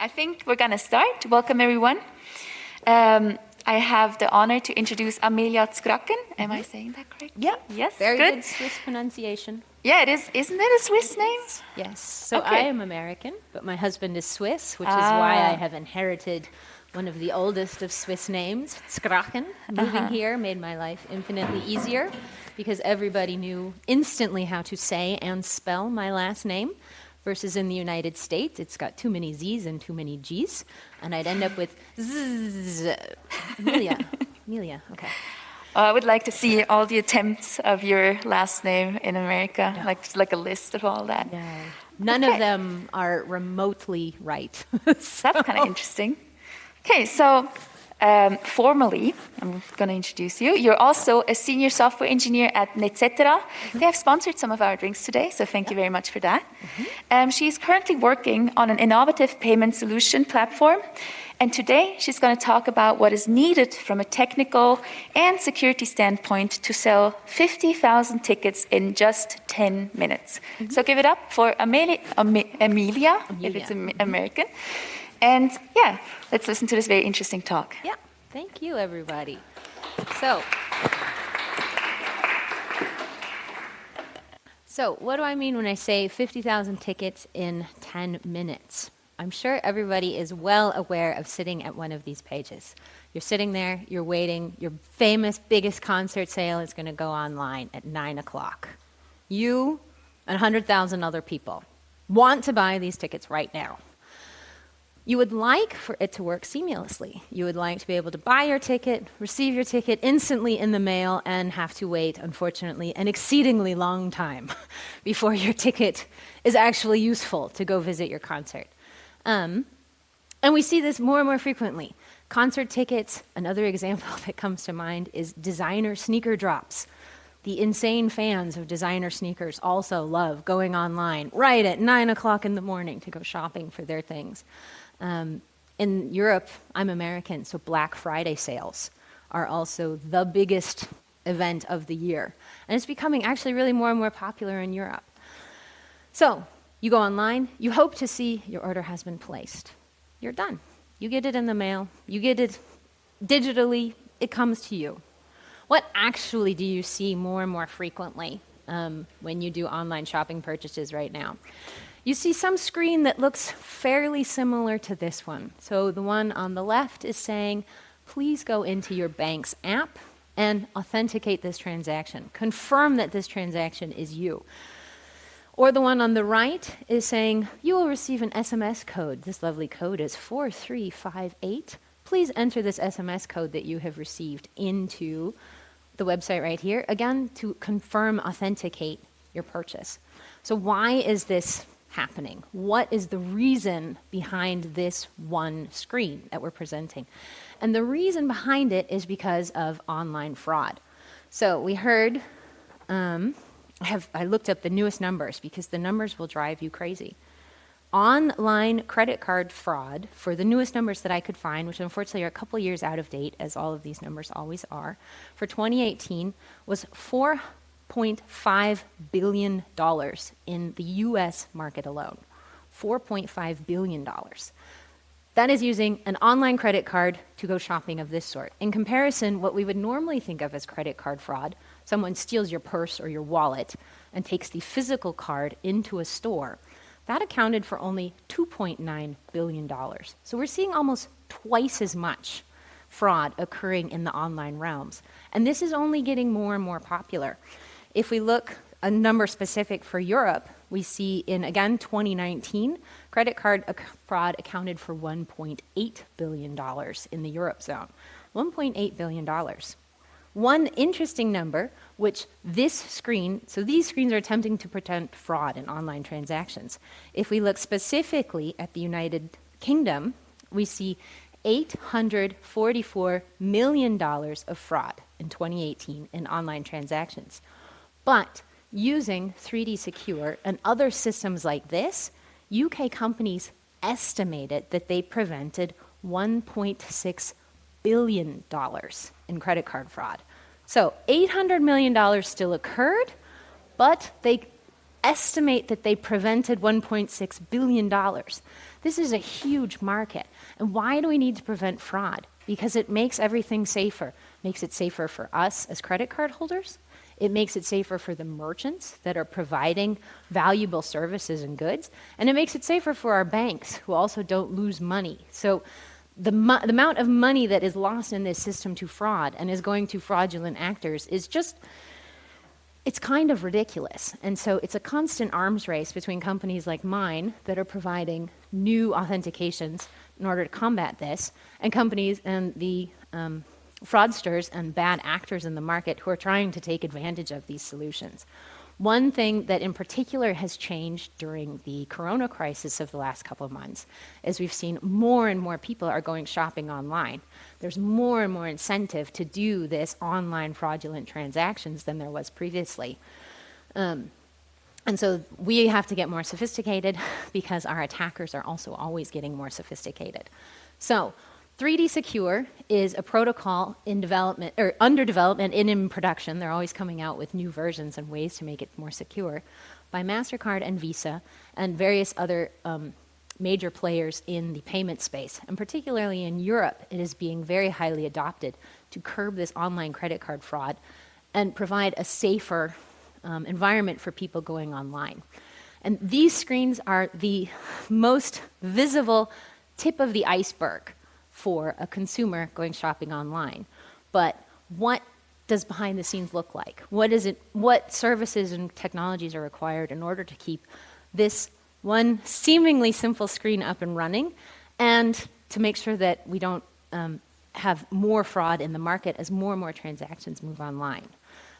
I think we're going to start. Welcome, everyone. I have the honor to introduce Amelia Zgraggen. Am I saying that correct? Yeah. Yes, Very good. good Swiss pronunciation. Yeah, it is. Isn't it a Swiss name? Yes. So Okay. I am American, but my husband is Swiss, which is why I have inherited one of the oldest of Swiss names, Zgraggen. Moving here made my life infinitely easier because everybody knew instantly how to say and spell my last name. Versus in the United States, it's got too many Z's and too many G's, and I'd end up with Zzz. Amelia, okay. I would like to see all the attempts of your last name in America, like a list of all that. No. None of them are remotely right. That's kind of interesting. Okay, so formally, I'm going to introduce you. You're also a senior software engineer at Netzetera. They have sponsored some of our drinks today, so thank you very much for that. She's currently working on an innovative payment solution platform. And today, she's going to talk about what is needed from a technical and security standpoint to sell 50,000 tickets in just 10 minutes. So give it up for Amelia, if it's American. And yeah, let's listen to this very interesting talk. Yeah, thank you, everybody. So what do I mean when I say 50,000 tickets in 10 minutes? I'm sure everybody is well aware of sitting at one of these pages. You're sitting there, you're waiting, your famous biggest concert sale is going to go online at 9 o'clock. You and 100,000 other people want to buy these tickets right now. You would like for it to work seamlessly. You would like to be able to buy your ticket, receive your ticket instantly in the mail, and have to wait, unfortunately, an exceedingly long time before your ticket is actually useful to go visit your concert. And we see this more and more frequently. Concert tickets, another example that comes to mind is designer sneaker drops. The insane fans of designer sneakers also love going online right at 9 o'clock in the morning to go shopping for their things. In Europe, I'm American, so Black Friday sales are also the biggest event of the year. And it's becoming actually really more and more popular in Europe. So you go online, you hope to see your order has been placed. You're done. You get it in the mail, you get it digitally, it comes to you. What actually do you see more and more frequently when you do online shopping purchases right now? You see some screen that looks fairly similar to this one. So the one on the left is saying, please go into your bank's app and authenticate this transaction. Confirm that this transaction is you. Or the one on the right is saying, you will receive an SMS code. This lovely code is 4358. Please enter this SMS code that you have received into the website right here, again, to confirm, authenticate your purchase. So why is this happening? What is the reason behind this one screen that we're presenting? And the reason behind it is because of online fraud. So we heard, I looked up the newest numbers because the numbers will drive you crazy. Online credit card fraud, for the newest numbers that I could find, which unfortunately are a couple years out of date, as all of these numbers always are, for 2018 was $4.5 billion in the US market alone. $4.5 billion. That is using an online credit card to go shopping of this sort. In comparison, what we would normally think of as credit card fraud, someone steals your purse or your wallet and takes the physical card into a store, that accounted for only $2.9 billion. So we're seeing almost twice as much fraud occurring in the online realms. And this is only getting more and more popular. If we look a number specific for Europe, we see in, again, 2019, credit card fraud accounted for $1.8 billion in the Europe zone. $1.8 billion. One interesting number, which this screen, so these screens are attempting to prevent fraud in online transactions. If we look specifically at the United Kingdom, we see $844 million of fraud in 2018 in online transactions. But using 3D Secure and other systems like this, UK companies estimated that they prevented $1.6 billion in credit card fraud. So $800 million still occurred, but they estimate that they prevented $1.6 billion. This is a huge market. And why do we need to prevent fraud? Because it makes everything safer. It makes it safer for us as credit card holders. It makes it safer for the merchants that are providing valuable services and goods. And it makes it safer for our banks, who also don't lose money. So the amount of money that is lost in this system to fraud and is going to fraudulent actors is just, it's kind of ridiculous. And so it's a constant arms race between companies like mine that are providing new authentications in order to combat this, and companies and the fraudsters and bad actors in the market who are trying to take advantage of these solutions. One thing that in particular has changed during the corona crisis of the last couple of months is we've seen more and more people are going shopping online. There's more and more incentive to do this online fraudulent transactions than there was previously. And so we have to get more sophisticated because our attackers are also always getting more sophisticated. So 3D Secure is a protocol in development, or under development and in production. They're always coming out with new versions and ways to make it more secure by MasterCard and Visa and various other major players in the payment space. And particularly in Europe, it is being very highly adopted to curb this online credit card fraud and provide a safer environment for people going online. And these screens are the most visible tip of the iceberg for a consumer going shopping online. But what does behind the scenes look like? What services and technologies are required in order to keep this one seemingly simple screen up and running, and to make sure that we don't have more fraud in the market as more and more transactions move online?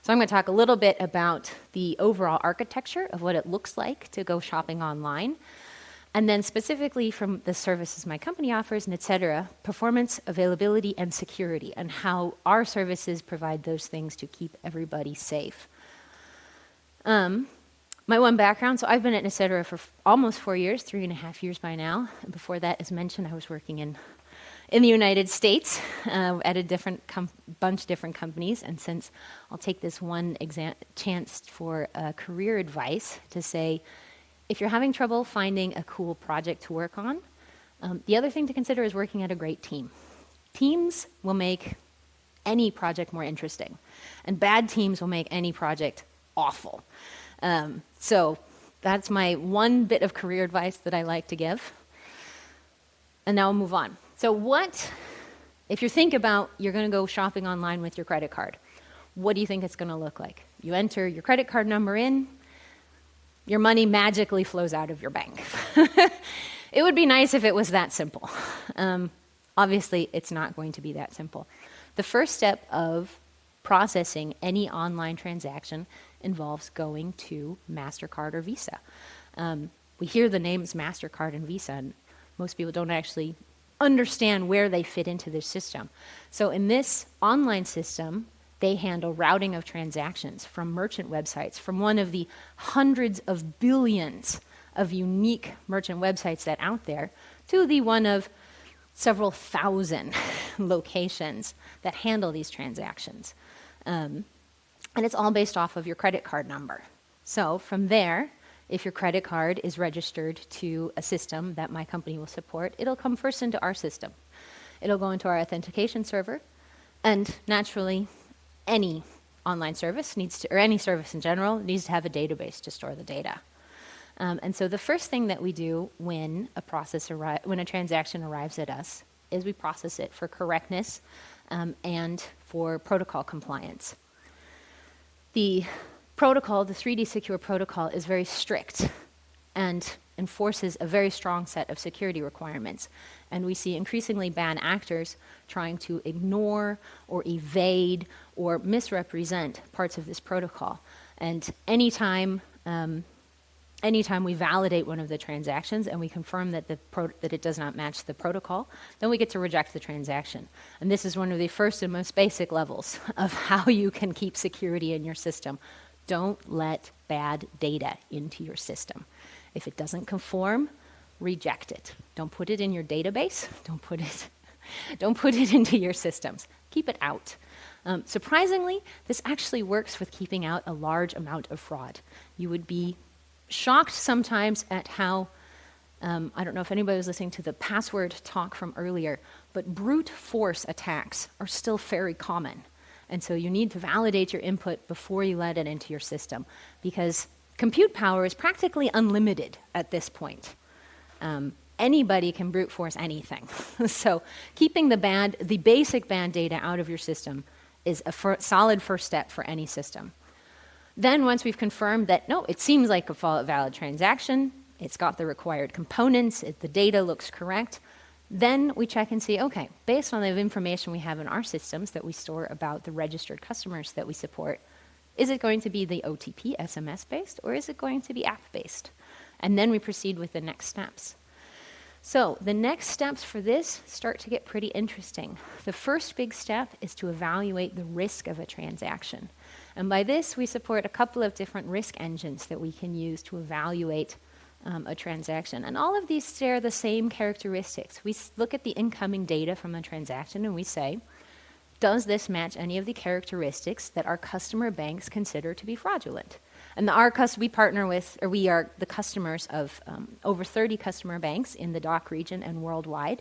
So I'm going to talk a little bit about the overall architecture of what it looks like to go shopping online, and then specifically from the services my company offers, and et cetera, performance, availability, and security, and how our services provide those things to keep everybody safe. My one background, so I've been at et cetera for almost 4 years, 3.5 years by now. And before that, as mentioned, I was working in the United States at a bunch of different companies. And since I'll take this one chance for career advice to say, if you're having trouble finding a cool project to work on, the other thing to consider is working at a great team. Teams will make any project more interesting, and bad teams will make any project awful. So that's my one bit of career advice that I like to give. And now we'll move on. So if you think about you're going to go shopping online with your credit card, what do you think it's going to look like? You enter your credit card number in, your money magically flows out of your bank. It would be nice if it was that simple. Obviously, it's not going to be that simple. The first step of processing any online transaction involves going to MasterCard or Visa. We hear the names MasterCard and Visa, and most people don't actually understand where they fit into this system. So in this online system, they handle routing of transactions from merchant websites, from one of the hundreds of billions of unique merchant websites that are out there, to the one of several thousand locations that handle these transactions. And it's all based off of your credit card number. So from there, if your credit card is registered to a system that my company will support, it'll come first into our system. It'll go into our authentication server, and naturally, any online service or any service in general needs to have a database to store the data. And so the first thing that we do when a transaction arrives at us is we process it for correctness and for protocol compliance. The protocol, the 3D Secure protocol, is very strict and enforces a very strong set of security requirements. And we see increasingly bad actors trying to ignore or evade or misrepresent parts of this protocol. And anytime we validate one of the transactions and we confirm that that it does not match the protocol, then we get to reject the transaction. And this is one of the first and most basic levels of how you can keep security in your system. Don't let bad data into your system. If it doesn't conform, reject it. Don't put it in your database. Don't put it into your systems. Keep it out. Surprisingly, this actually works with keeping out a large amount of fraud. You would be shocked sometimes at how, I don't know if anybody was listening to the password talk from earlier, but brute force attacks are still very common. And so you need to validate your input before you let it into your system, because compute power is practically unlimited at this point. Anybody can brute force anything. So keeping the basic bad data out of your system is a solid first step for any system. Then once we've confirmed that, no, it seems like a valid transaction, it's got the required components, the data looks correct, then we check and see, okay, based on the information we have in our systems that we store about the registered customers that we support, is it going to be the OTP SMS-based, or is it going to be app-based? And then we proceed with the next steps. So the next steps for this start to get pretty interesting. The first big step is to evaluate the risk of a transaction. And by this, we support a couple of different risk engines that we can use to evaluate a transaction. And all of these share the same characteristics. We look at the incoming data from a transaction and we say, does this match any of the characteristics that our customer banks consider to be fraudulent? And we partner with, or we are the customers of over 30 customer banks in the DACH region and worldwide.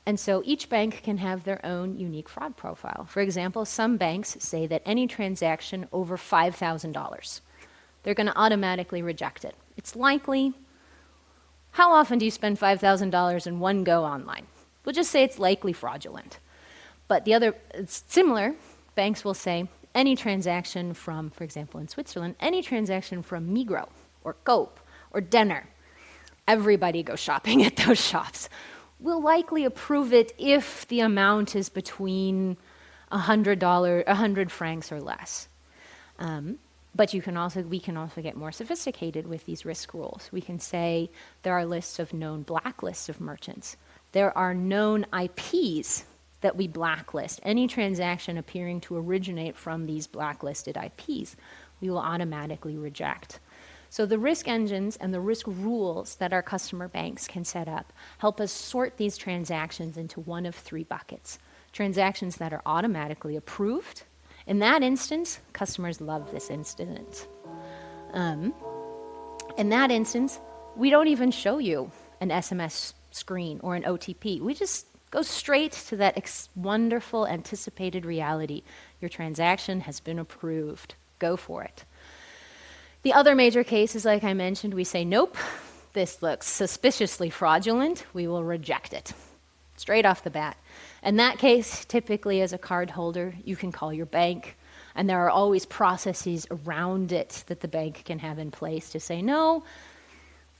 And so each bank can have their own unique fraud profile. For example, some banks say that any transaction over $5,000, they're going to automatically reject it. It's likely. How often do you spend $5,000 in one go online? We'll just say it's likely fraudulent. But it's similar, banks will say, any transaction from, for example, in Switzerland, any transaction from Migros or Coop or Denner, everybody goes shopping at those shops. We'll likely approve it if the amount is between $100 francs or less. But we can also get more sophisticated with these risk rules. We can say there are lists of known blacklists of merchants. There are known IPs that we blacklist. Any transaction appearing to originate from these blacklisted IPs, we will automatically reject. So the risk engines and the risk rules that our customer banks can set up help us sort these transactions into one of three buckets. Transactions that are automatically approved. In that instance, customers love this instance. In that instance, we don't even show you an SMS screen or an OTP. We just go straight to that wonderful anticipated reality. Your transaction has been approved. Go for it. The other major cases, like I mentioned, we say, nope, this looks suspiciously fraudulent. We will reject it straight off the bat. In that case, typically as a card holder, you can call your bank, and there are always processes around it that the bank can have in place to say, no,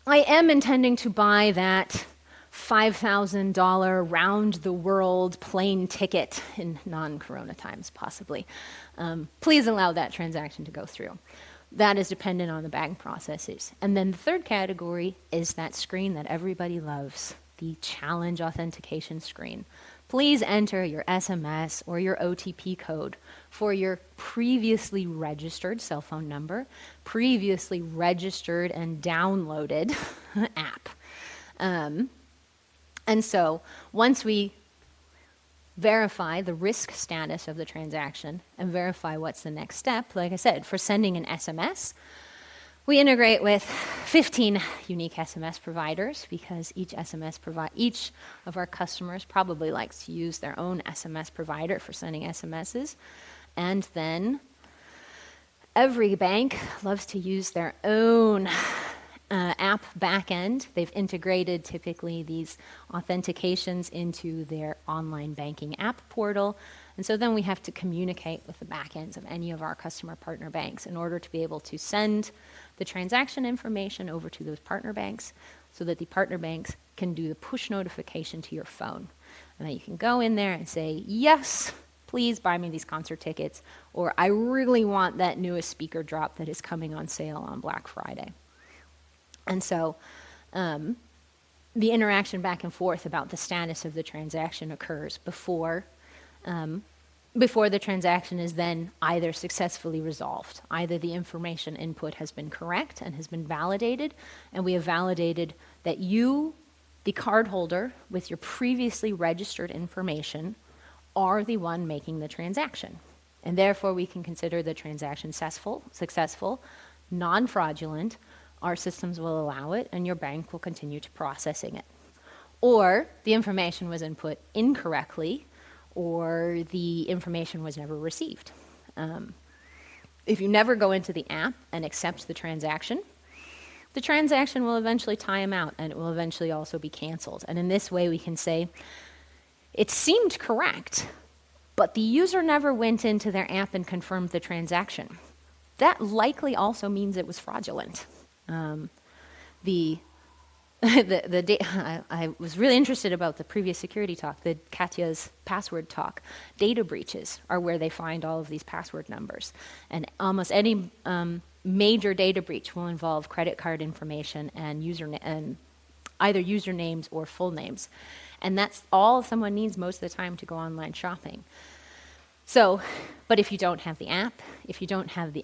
I am intending to buy that $5,000 round-the-world plane ticket in non-corona times, possibly. Please allow that transaction to go through. That is dependent on the bank processes. And then the third category is that screen that everybody loves, the challenge authentication screen. Please enter your SMS or your OTP code for your previously registered cell phone number, previously registered and downloaded app. And so once we verify the risk status of the transaction and verify what's the next step, like I said, for sending an SMS, we integrate with 15 unique SMS providers because each of our customers probably likes to use their own SMS provider for sending SMSs. And then every bank loves to use their own app backend. They've integrated typically these authentications into their online banking app portal. And so then we have to communicate with the backends of any of our customer partner banks in order to be able to send the transaction information over to those partner banks so that the partner banks can do the push notification to your phone. And then you can go in there and say, yes, please buy me these concert tickets, or I really want that newest speaker drop that is coming on sale on Black Friday. And so the interaction back and forth about the status of the transaction occurs before the transaction is then either successfully resolved. Either the information input has been correct and has been validated, and we have validated that you, the cardholder, with your previously registered information, are the one making the transaction. And therefore, we can consider the transaction successful, non-fraudulent, our systems will allow it, and your bank will continue to processing it. Or the information was input incorrectly, or the information was never received. If you never go into the app and accept the transaction will eventually time out, and it will eventually also be canceled. And in this way, we can say, it seemed correct, but the user never went into their app and confirmed the transaction. That likely also means it was fraudulent. I was really interested about the previous security talk, the Katya's password talk. Data breaches are where they find all of these password numbers. And almost any major data breach will involve credit card information and either usernames or full names. And that's all someone needs most of the time to go online shopping. So, but if you don't have the app, if you don't have the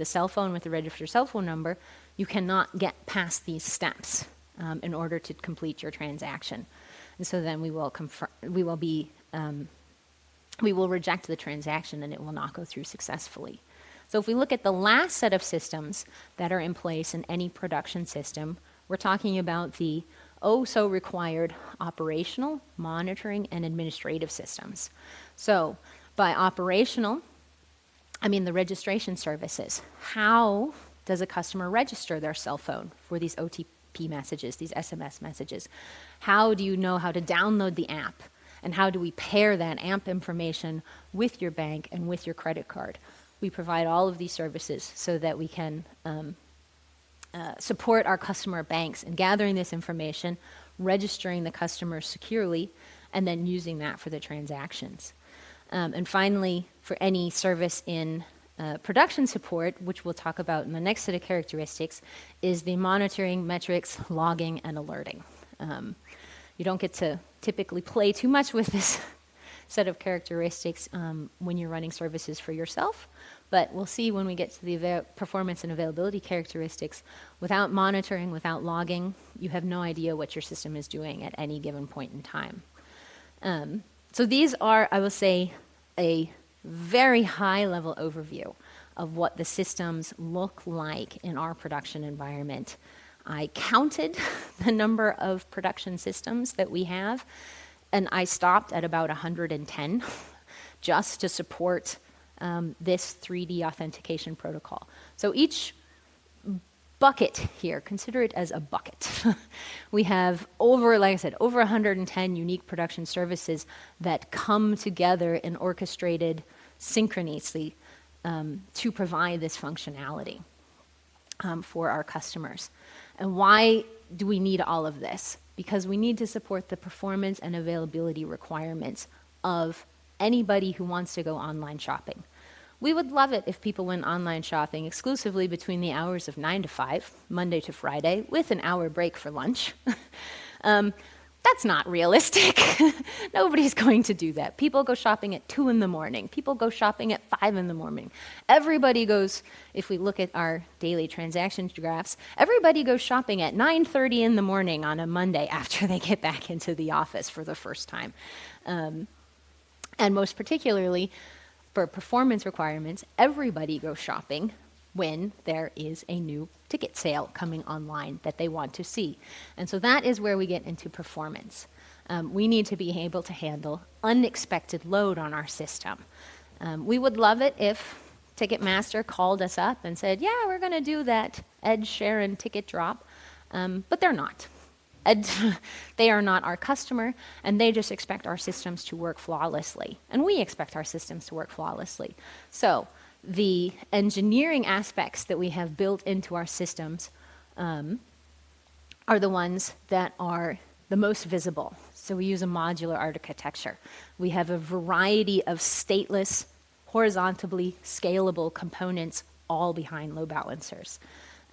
cell phone with the registered cell phone number, you cannot get past these steps in order to complete your transaction. And so then we will reject the transaction, and it will not go through successfully. So if we look at the last set of systems that are in place in any production system, we're talking about the so required operational, monitoring, and administrative systems. So by operational, I mean the registration services. How does a customer register their cell phone for these OTP messages, these SMS messages? How do you know how to download the app? And how do we pair that app information with your bank and with your credit card? We provide all of these services so that we can support our customer banks in gathering this information, registering the customers securely, and then using that for the transactions. And finally, for any service in production support, which we'll talk about in the next set of characteristics, is the monitoring, metrics, logging, and alerting. You don't get to typically play too much with this set of characteristics when you're running services for yourself, but we'll see when we get to the performance and availability characteristics. Without monitoring, without logging, you have no idea what your system is doing at any given point in time. So these are, I will say, a very high-level overview of what the systems look like in our production environment. I counted the number of production systems that we have, and I stopped at about 110 just to support this 3D authentication protocol. So each bucket here, consider it as a bucket. We have like I said, over 110 unique production services that come together and orchestrated synchronously to provide this functionality for our customers. And why do we need all of this? Because we need to support the performance and availability requirements of anybody who wants to go online shopping. We would love it if people went online shopping exclusively between the hours of 9 to 5, Monday to Friday, with an hour break for lunch. That's not realistic. Nobody's going to do that. People go shopping at 2 in the morning. People go shopping at 5 in the morning. Everybody goes, if we look at our daily transaction graphs, everybody goes shopping at 9:30 in the morning on a Monday after they get back into the office for the first time. And most particularly, for performance requirements, everybody goes shopping when there is a new ticket sale coming online that they want to see. And so that is where we get into performance. We need to be able to handle unexpected load on our system. We would love it if Ticketmaster called us up and said, yeah, we're going to do that Ed Sheeran ticket drop, but they're not. They are not our customer, and they just expect our systems to work flawlessly. And we expect our systems to work flawlessly. So the engineering aspects that we have built into our systems are the ones that are the most visible. So we use a modular architecture. We have a variety of stateless, horizontally scalable components all behind load balancers.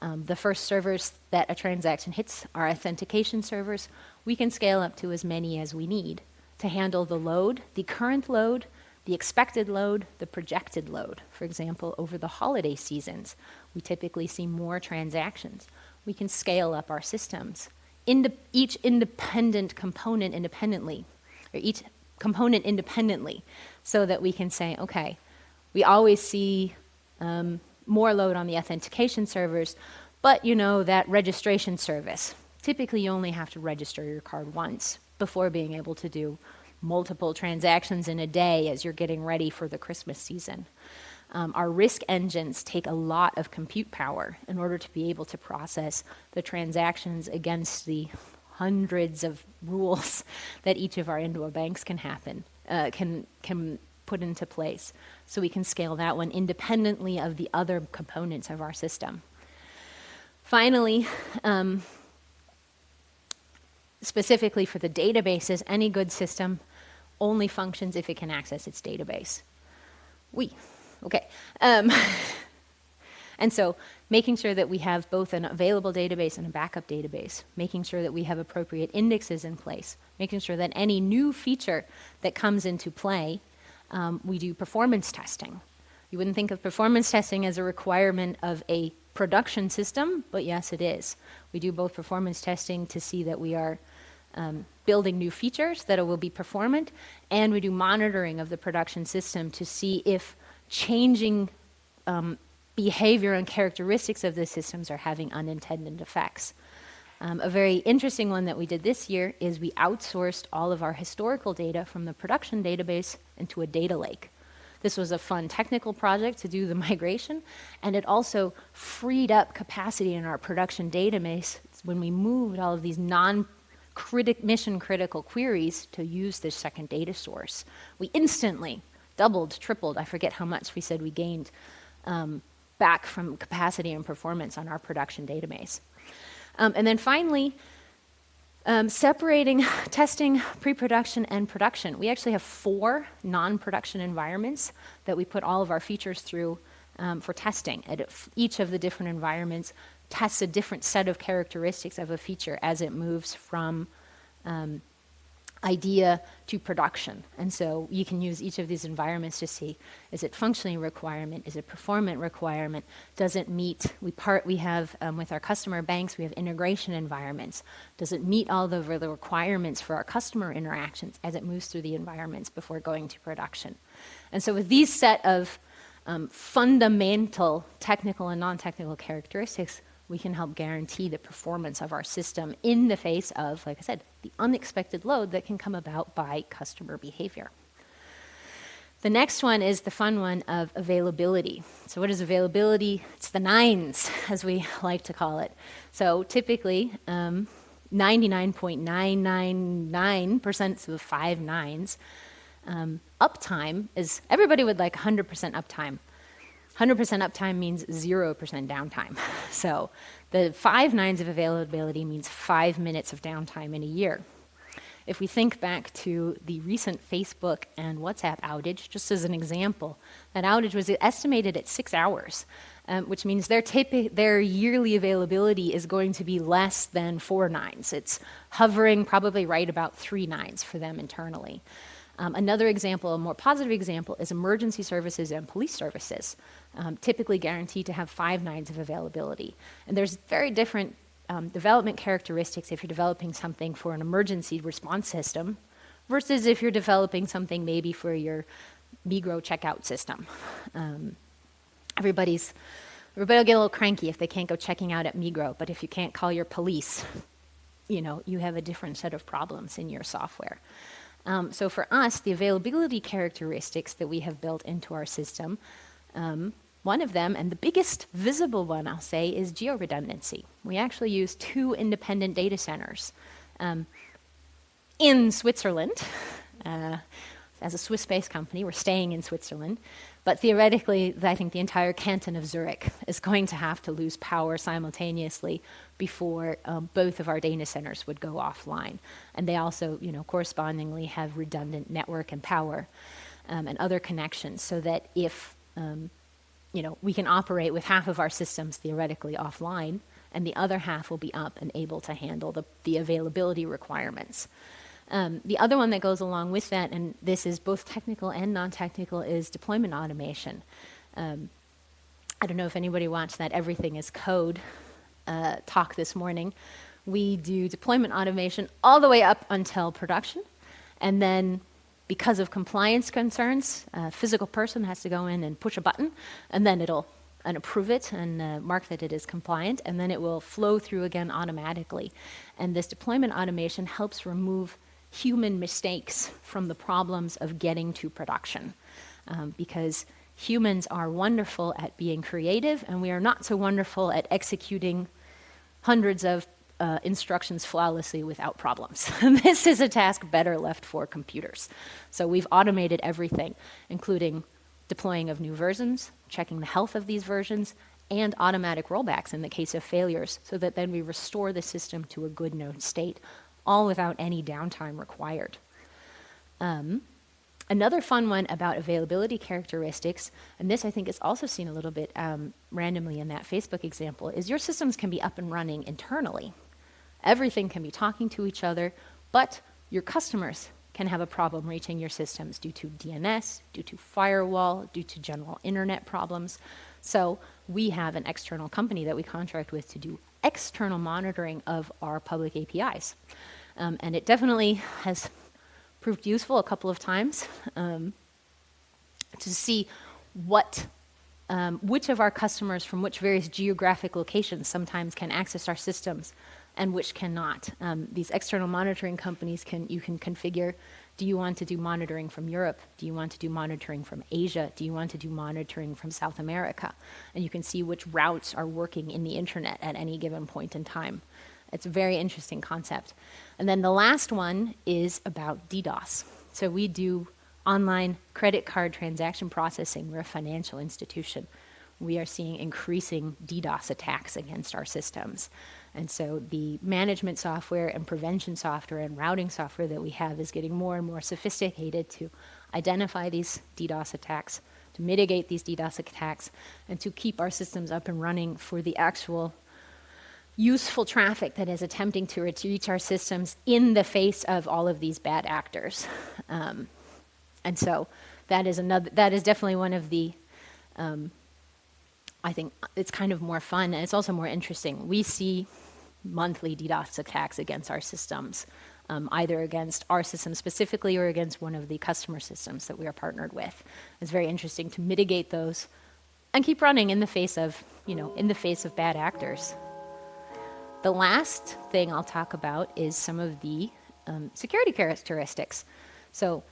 The first servers that a transaction hits are authentication servers. We can scale up to as many as we need to handle the load, the current load, the expected load, the projected load. For example, over the holiday seasons, we typically see more transactions. We can scale up our systems. Each independent component independently, or each component independently, so that we can say, okay, we always see more load on the authentication servers, But you know that registration service, typically you only have to register your card once before being able to do multiple transactions in a day as you're getting ready for the Christmas season. Our risk engines take a lot of compute power in order to be able to process the transactions against the hundreds of rules that each of our Indo banks can put into place. So we can scale that one independently of the other components of our system. Finally, specifically for the databases, any good system only functions if it can access its database. Okay. And so making sure that we have both an available database and a backup database, making sure that we have appropriate indexes in place, making sure that any new feature that comes into play, we do performance testing. You wouldn't think of performance testing as a requirement of a production system, but yes, it is. We do both performance testing to see that we are building new features that will be performant, and we do monitoring of the production system to see if changing behavior and characteristics of the systems are having unintended effects. A very interesting one that we did this year is we outsourced all of our historical data from the production database into a data lake. This was a fun technical project to do the migration, and it also freed up capacity in our production database when we moved all of these mission-critical queries to use this second data source. We instantly doubled, tripled, I forget how much we said we gained back from capacity and performance on our production database. And then finally, separating testing, pre-production, and production. We actually have 4 non-production environments that we put all of our features through for testing. And each of the different environments tests a different set of characteristics of a feature as it moves from idea to production. And so you can use each of these environments to see, is it functioning requirement? Is it performant requirement? Does it meet, we have with our customer banks, we have integration environments. Does it meet all the requirements for our customer interactions as it moves through the environments before going to production? And so with these set of fundamental technical and non-technical characteristics, we can help guarantee the performance of our system in the face of, like I said, the unexpected load that can come about by customer behavior. The next one is the fun one of availability. So what is availability? It's the 9s, as we like to call it. So typically, 99.999% of the 5 9s, uptime is, everybody would like 100% uptime. 100% uptime means 0% downtime. So the 5 9s of availability means 5 minutes of downtime in a year. If we think back to the recent Facebook and WhatsApp outage, just as an example, that outage was estimated at 6 hours, which means their yearly availability is going to be less than 4 9s. It's hovering probably right about 3 9s for them internally. Another example, a more positive example, is emergency services and police services, typically guaranteed to have 5 9s of availability. And there's very different development characteristics if you're developing something for an emergency response system versus if you're developing something maybe for your Migros checkout system. Everybody will get a little cranky if they can't go checking out at Migros, but if you can't call your police, you have a different set of problems in your software. So for us, the availability characteristics that we have built into our system, one of them, and the biggest visible one, I'll say, is geo-redundancy. We actually use 2 independent data centers in Switzerland. As a Swiss-based company, we're staying in Switzerland. But theoretically, I think the entire canton of Zurich is going to have to lose power simultaneously before both of our data centers would go offline. And they also, correspondingly have redundant network and power and other connections so that if, we can operate with half of our systems theoretically offline, and the other half will be up and able to handle the availability requirements. The other one that goes along with that, and this is both technical and non-technical, is deployment automation. I don't know if anybody watched that Everything is Code talk this morning. We do deployment automation all the way up until production, and then because of compliance concerns, a physical person has to go in and push a button, and then it'll and approve it and mark that it is compliant, and then it will flow through again automatically. And this deployment automation helps remove human mistakes from the problems of getting to production, because humans are wonderful at being creative, and we are not so wonderful at executing hundreds of instructions flawlessly without problems. This is a task better left for computers. So we've automated everything, including deploying of new versions, checking the health of these versions, and automatic rollbacks in the case of failures, so that then we restore the system to a good known state, all without any downtime required. Another fun one about availability characteristics, and this I think is also seen a little bit randomly in that Facebook example, is your systems can be up and running internally. Everything can be talking to each other, but your customers can have a problem reaching your systems due to DNS, due to firewall, due to general internet problems. So we have an external company that we contract with to do external monitoring of our public APIs. And it definitely has proved useful a couple of times to see which of our customers from which various geographic locations sometimes can access our systems and which cannot. These external monitoring companies you can configure. Do you want to do monitoring from Europe? Do you want to do monitoring from Asia? Do you want to do monitoring from South America? And you can see which routes are working in the internet at any given point in time. It's a very interesting concept. And then the last one is about DDoS. So we do online credit card transaction processing. We're a financial institution. We are seeing increasing DDoS attacks against our systems. And so the management software and prevention software and routing software that we have is getting more and more sophisticated to identify these DDoS attacks, to mitigate these DDoS attacks, and to keep our systems up and running for the actual useful traffic that is attempting to reach our systems in the face of all of these bad actors. And so that is definitely one of the, I think it's kind of more fun, and it's also more interesting. We see monthly DDoS attacks against our systems, either against our system specifically or against one of the customer systems that we are partnered with. It's very interesting to mitigate those and keep running in the face of, bad actors. The last thing I'll talk about is some of the security characteristics. So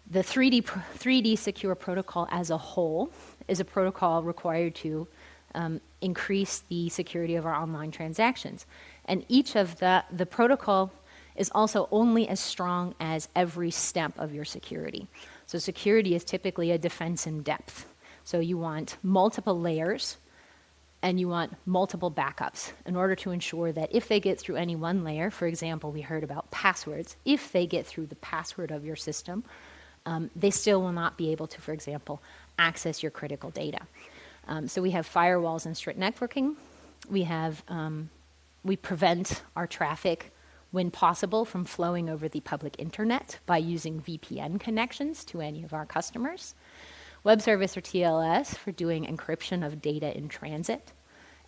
the 3D secure protocol as a whole is a protocol required to increase the security of our online transactions. And each of the protocol is also only as strong as every step of your security. So security is typically a defense in depth. So you want multiple layers, and you want multiple backups in order to ensure that if they get through any one layer, for example, we heard about passwords, if they get through the password of your system, they still will not be able to, for example, access your critical data. So we have firewalls and strict networking. We prevent our traffic when possible from flowing over the public internet by using VPN connections to any of our customers. Web service or TLS for doing encryption of data in transit,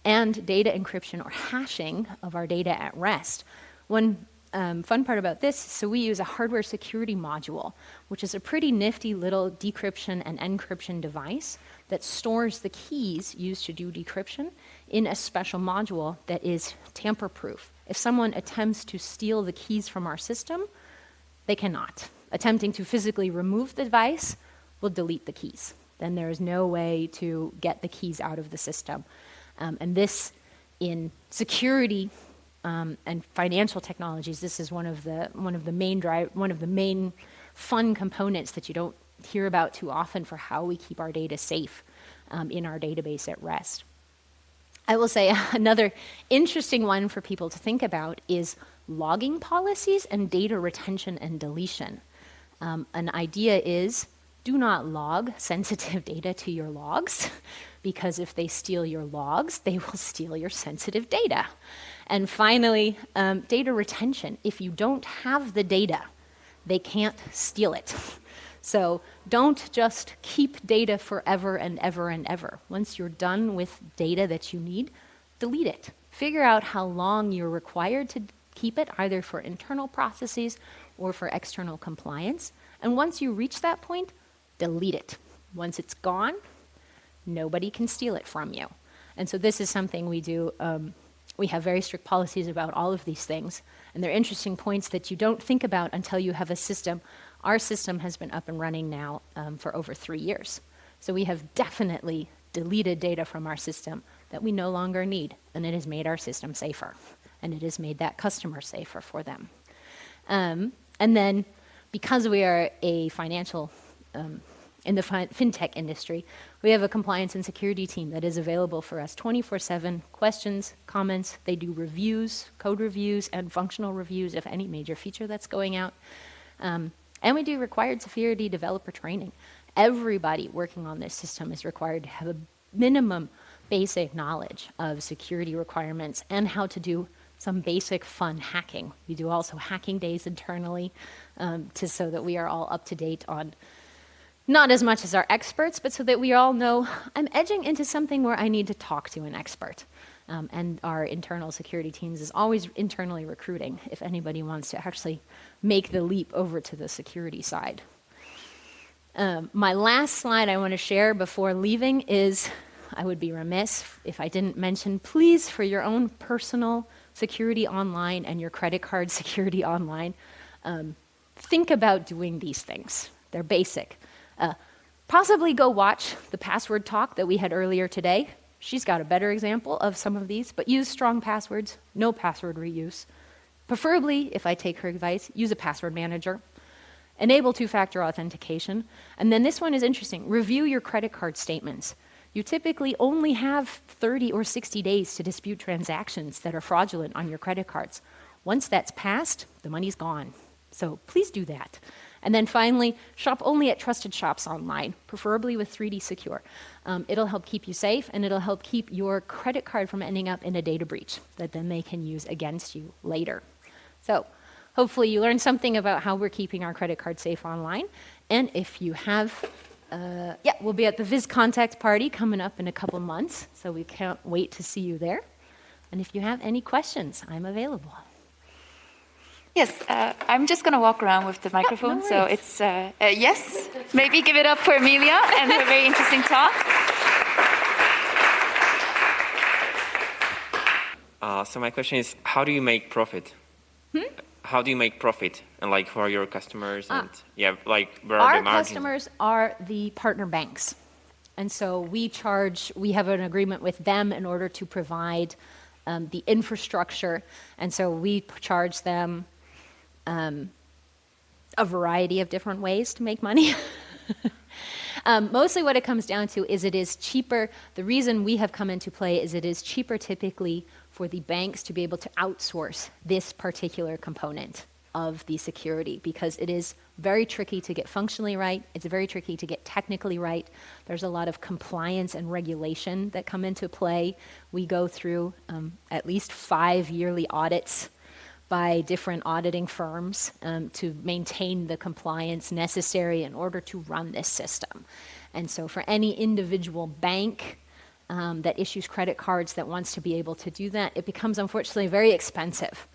and data encryption or hashing of our data at rest. One fun part about this, so we use a hardware security module, which is a pretty nifty little decryption and encryption device that stores the keys used to do decryption in a special module that is tamper-proof. If someone attempts to steal the keys from our system, they cannot. Attempting to physically remove the device will delete the keys. Then there is no way to get the keys out of the system. And this, in security and financial technologies, this is one of the main fun components that you don't hear about too often for how we keep our data safe in our database at rest. I will say another interesting one for people to think about is logging policies and data retention and deletion. An idea is, do not log sensitive data to your logs, because if they steal your logs, they will steal your sensitive data. And finally, data retention. If you don't have the data, they can't steal it. So don't just keep data forever and ever and ever. Once you're done with data that you need, delete it. Figure out how long you're required to keep it, either for internal processes or for external compliance. And once you reach that point, delete it. Once it's gone, nobody can steal it from you. And so this is something we do. We have very strict policies about all of these things. And they're interesting points that you don't think about until you have a system. Our system has been up and running now for over 3 years. So we have definitely deleted data from our system that we no longer need. And it has made our system safer. And it has made that customer safer for them. And then because we are a financial in the fintech industry, we have a compliance and security team that is available for us 24/7, questions, comments. They do reviews, code reviews, and functional reviews of any major feature that's going out. And we do required security developer training. Everybody working on this system is required to have a minimum basic knowledge of security requirements and how to do some basic fun hacking. We do also hacking days internally so that we are all up to date on not as much as our experts, but so that we all know I'm edging into something where I need to talk to an expert. And our internal security teams is always internally recruiting if anybody wants to actually make the leap over to the security side. My last slide I want to share before leaving is, I would be remiss if I didn't mention, please, for your own personal security online and your credit card security online, think about doing these things. They're basic. Possibly go watch the password talk that we had earlier today. She's got a better example of some of these, but use strong passwords, no password reuse. Preferably, if I take her advice, use a password manager. Enable two-factor authentication. And then this one is interesting. Review your credit card statements. You typically only have 30 or 60 days to dispute transactions that are fraudulent on your credit cards. Once that's passed, the money's gone. So please do that. And then finally, shop only at trusted shops online, preferably with 3D Secure. It'll help keep you safe, and it'll help keep your credit card from ending up in a data breach that then they can use against you later. So hopefully you learned something about how we're keeping our credit card safe online. And if you have, we'll be at the VIScon party coming up in a couple months, so we can't wait to see you there. And if you have any questions, I'm available. Yes, I'm just going to walk around with the microphone. No so it's, yes, maybe give it up for Amelia and her very interesting talk. So my question is, how do you make profit? How do you make profit, and like for your customers, and where are the margins? Our customers are the partner banks, and so we have an agreement with them in order to provide the infrastructure, and so we charge them a variety of different ways to make money. Mostly what it comes down to is it is cheaper. The reason we have come into play is it is cheaper typically for the banks to be able to outsource this particular component of the security, because it is very tricky to get functionally right. It's very tricky to get technically right. There's a lot of compliance and regulation that come into play. We go through at least 5 yearly audits by different auditing firms to maintain the compliance necessary in order to run this system. And so for any individual bank that issues credit cards that wants to be able to do that, it becomes unfortunately very expensive,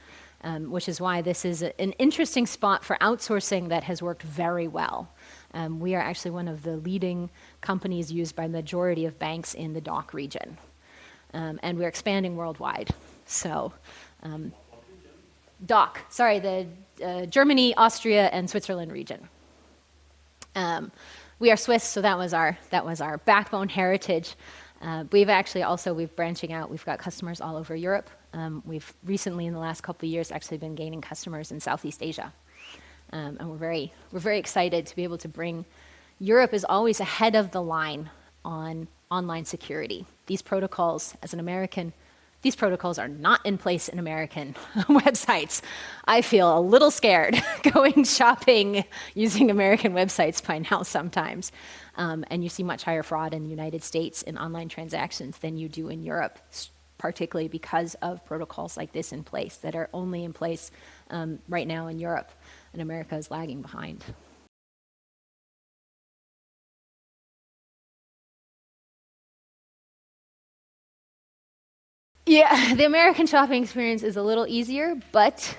which is why this is an interesting spot for outsourcing that has worked very well. We are actually one of the leading companies used by the majority of banks in the DACH region. And we're expanding worldwide. So the Germany, Austria, and Switzerland region. We are Swiss, so that was our backbone heritage. We've branching out. We've got customers all over Europe. We've recently, in the last couple of years, actually been gaining customers in Southeast Asia, and we're very excited to be able to bring. Europe is always ahead of the line on online security. These protocols, as an American. These protocols are not in place in American websites. I feel a little scared going shopping using American websites by now sometimes. And you see much higher fraud in the United States in online transactions than you do in Europe, particularly because of protocols like this in place that are only in place right now in Europe, and America is lagging behind. Yeah, the American shopping experience is a little easier, but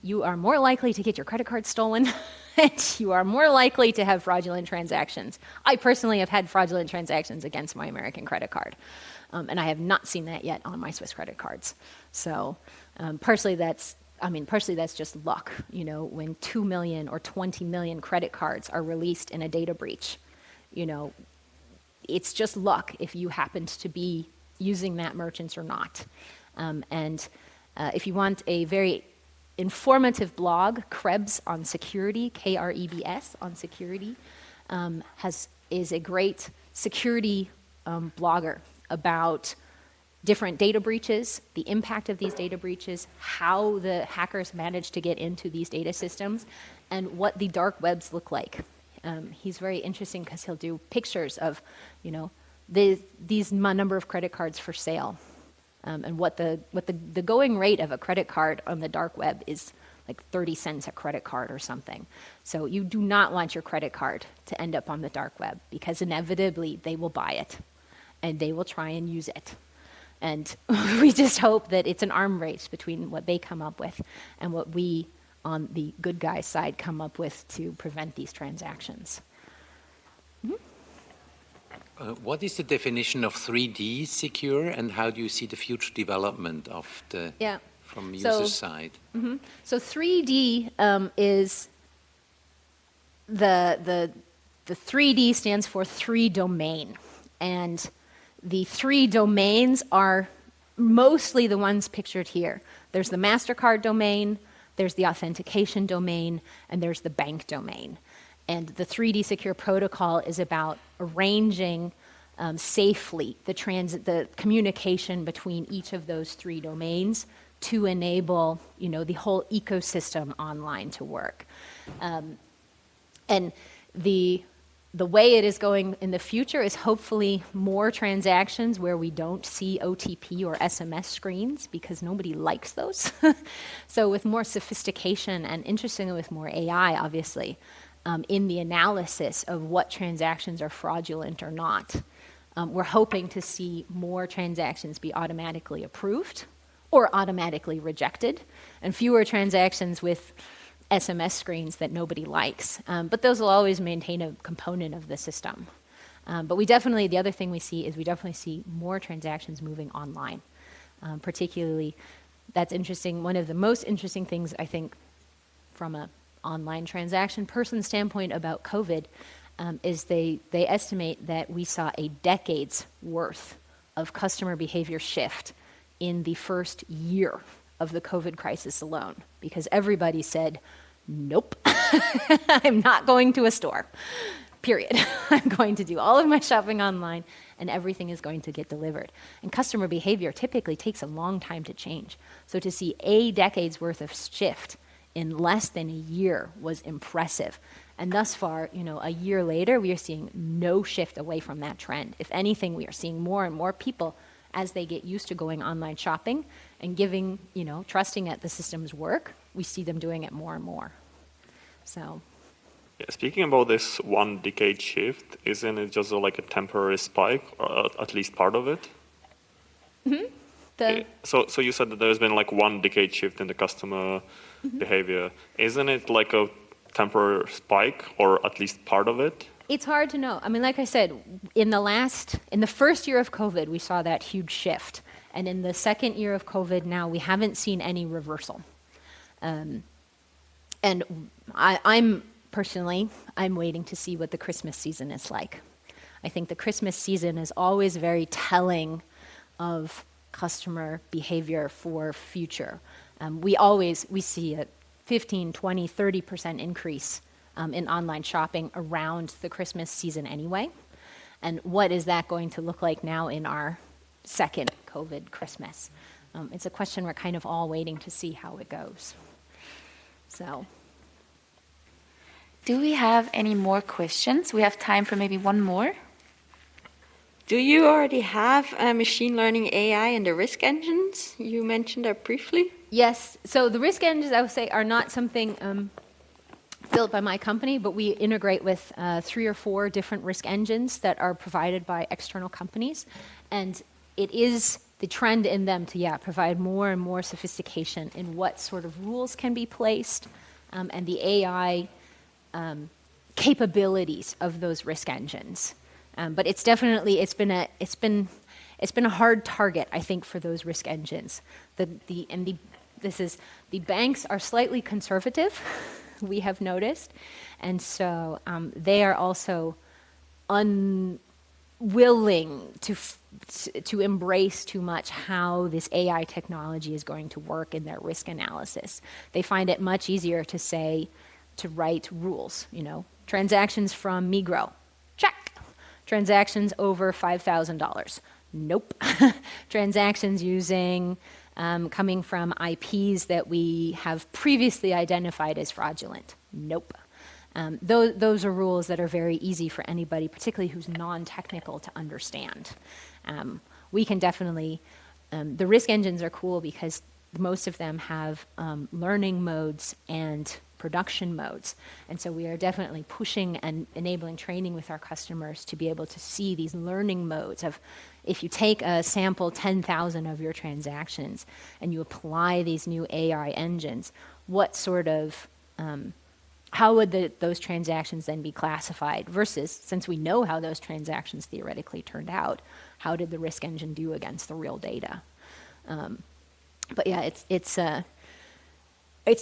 you are more likely to get your credit card stolen and you are more likely to have fraudulent transactions. I personally have had fraudulent transactions against my American credit card, and I have not seen that yet on my Swiss credit cards. So partially that's just luck. You know, when 2 million or 20 million credit cards are released in a data breach, you know, it's just luck if you happened to be using that merchant or not. If you want a very informative blog, Krebs on security, Krebs on security, is a great security blogger about different data breaches, the impact of these data breaches, how the hackers managed to get into these data systems, and what the dark webs look like. He's very interesting because he'll do pictures of, you know, these number of credit cards for sale, and what the going rate of a credit card on the dark web is, like 30 cents a credit card or something. So you do not want your credit card to end up on the dark web, because inevitably they will buy it and they will try and use it. And we just hope that it's an arm race between what they come up with and what we on the good guy side come up with to prevent these transactions. What is the definition of 3D secure, and how do you see the future development of the from user side? So 3D is the 3D stands for 3 domain, and the 3 domains are mostly the ones pictured here. There's the MasterCard domain, there's the authentication domain, and there's the bank domain. And the 3D Secure protocol is about arranging safely the communication between each of those 3 domains to enable, you know, the whole ecosystem online to work. And the way it is going in the future is hopefully more transactions where we don't see OTP or SMS screens, because nobody likes those. So with more sophistication, and interestingly with more AI, obviously, in the analysis of what transactions are fraudulent or not, we're hoping to see more transactions be automatically approved or automatically rejected, and fewer transactions with SMS screens that nobody likes. But those will always maintain a component of the system. But the other thing we definitely see more transactions moving online. Particularly, that's interesting. One of the most interesting things, I think, from an online transaction person standpoint about COVID, is they estimate that we saw a decade's worth of customer behavior shift in the first year of the COVID crisis alone, because everybody said, nope, I'm not going to a store, period. I'm going to do all of my shopping online, and everything is going to get delivered. And customer behavior typically takes a long time to change. So to see a decade's worth of shift in less than a year was impressive. And thus far, you know, a year later, we are seeing no shift away from that trend. If anything, we are seeing more and more people, as they get used to going online shopping and giving, you know, trusting that the systems work, we see them doing it more and more. So. Yeah, speaking about this 1 decade shift, isn't it just like a temporary spike, or at least part of it? So you said that there's been like 1 decade shift in the customer behavior. Isn't it like a temporary spike, or at least part of it? It's hard to know. I mean, like I said, in the first year of COVID, we saw that huge shift. And in the second year of COVID now, we haven't seen any reversal. And I'm waiting to see what the Christmas season is like. I think the Christmas season is always very telling of customer behavior for future. We see a 15, 20, 30% increase in online shopping around the Christmas season anyway. And what is that going to look like now in our second COVID Christmas? It's a question we're kind of all waiting to see how it goes. So. Do we have any more questions? We have time for maybe one more. Do you already have machine learning AI in the risk engines? You mentioned that briefly. Yes. So the risk engines, I would say, are not something built by my company, but we integrate with 3 or 4 different risk engines that are provided by external companies. And it is the trend in them to, provide more and more sophistication in what sort of rules can be placed, and the AI capabilities of those risk engines. But it's definitely, it's been a hard target, I think, for those risk engines. The banks are slightly conservative, we have noticed, and so they are also unwilling to embrace too much how this AI technology is going to work in their risk analysis. They find it much easier to write rules, transactions from Migros, check. Transactions over $5,000, nope. Transactions coming from IPs that we have previously identified as fraudulent, nope. Those are rules that are very easy for anybody, particularly who's non-technical, to understand. We can definitely, the risk engines are cool because most of them have learning modes and production modes. And so we are definitely pushing and enabling training with our customers to be able to see these learning modes of, if you take a sample 10,000 of your transactions and you apply these new AI engines, what sort of, how would those transactions then be classified versus, since we know how those transactions theoretically turned out, how did the risk engine do against the real data? But yeah, it's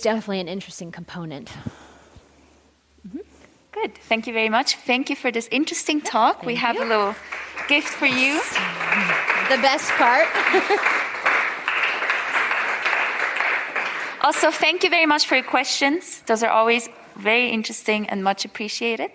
definitely an interesting component. Good. Thank you very much. Thank you for this interesting talk. We have a little gift for you. The best part. Also, thank you very much for your questions. Those are always very interesting and much appreciated.